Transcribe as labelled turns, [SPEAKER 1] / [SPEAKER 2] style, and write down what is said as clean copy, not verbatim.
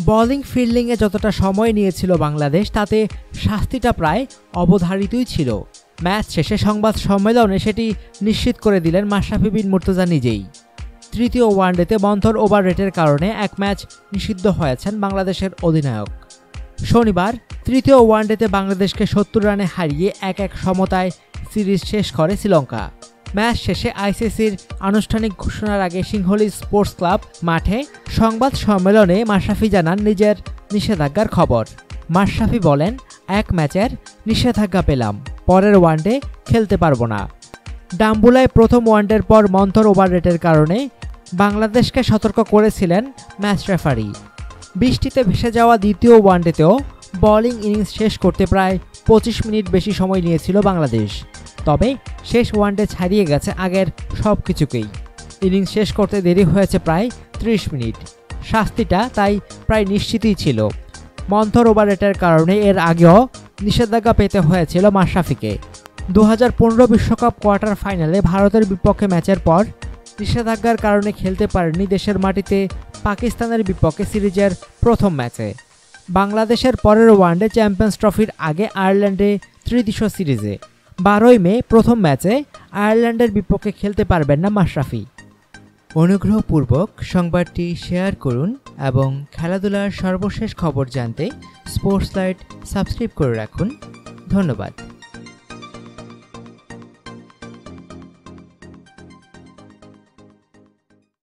[SPEAKER 1] Bowling ফিল্ডিংয়ে যতটা সময় নিয়েছিল বাংলাদেশ, তাতে শাস্তিটা প্রায় অবধারিতই ছিল। ম্যাচ শেষে সংবাদ সম্মেলনে সেটি নিশ্চিত করে দিলেন মাশরাফি বিন মুর্তজা নিজেই। তৃতীয় ওয়ানডেতে মন্থর ওভার রেটের কারণে এক ম্যাচ নিষিদ্ধ হয়েছেন বাংলাদেশের অধিনায়ক। শনিবার তৃতীয় ওয়ানডেতে বাংলাদেশকে ৭০ রানে হারিয়ে ১-১ সমতায় সিরিজ শেষ করে শ্রীলঙ্কা। ম্যাচ শেষে আইসিসির আনুষ্ঠানিক ঘোষণার আগে সিংহলী স্পোর্টস ক্লাব মাঠে সংবাদ সম্মেলনে মাশরাফি জানান নিজের নিষেধাজ্ঞার খবর। মাশরাফি বলেন, এক ম্যাচের নিষেধাজ্ঞা পেলাম, পরের ওয়ানডে খেলতে পারবো না। ডাম্বুলায় প্রথম ওয়ানডের পর মন্থর ওভার রেটের কারণে বাংলাদেশকে সতর্ক করেছিলেন ম্যাচ রেফারি। বৃষ্টিতে ভেসে যাওয়া দ্বিতীয় ওয়ানডেতেও বোলিং ইনিংস শেষ করতে প্রায় ২৫ মিনিট বেশি সময় নিয়েছিল বাংলাদেশ। তবে শেষ ওয়ানডে ছাড়িয়ে গেছে আগের সব কিছুকেই। ইনিংস শেষ করতে দেরি হয়েছে প্রায় ৩০ মিনিট। শাস্তিটা তাই প্রায় নিশ্চিতই ছিল। মন্থর ওভার রেটের কারণে এর আগেও নিষেধাজ্ঞা পেতে হয়েছিল মাশরাফিকে। ২০১৫ বিশ্বকাপ কোয়ার্টার ফাইনালে ভারতের বিপক্ষে ম্যাচের পর নিষেধাজ্ঞার কারণে খেলতে পারেনি দেশের মাটিতে পাকিস্তানের বিপক্ষে সিরিজের প্রথম ম্যাচে। বাংলাদেশের পরের ওয়ানডে চ্যাম্পিয়ন্স ট্রফির আগে আয়ারল্যান্ডে ত্রিদেশীয় সিরিজে ১২ই মে প্রথম ম্যাচে আয়ারল্যান্ডের বিপক্ষে খেলতে পারবেন না মাশরাফি। অনুগ্রহপূর্বক সংবাদটি শেয়ার করুন এবং খেলাধুলার সর্বশেষ খবর জানতে স্পোর্টস লাইট সাবস্ক্রাইব করে রাখুন। ধন্যবাদ।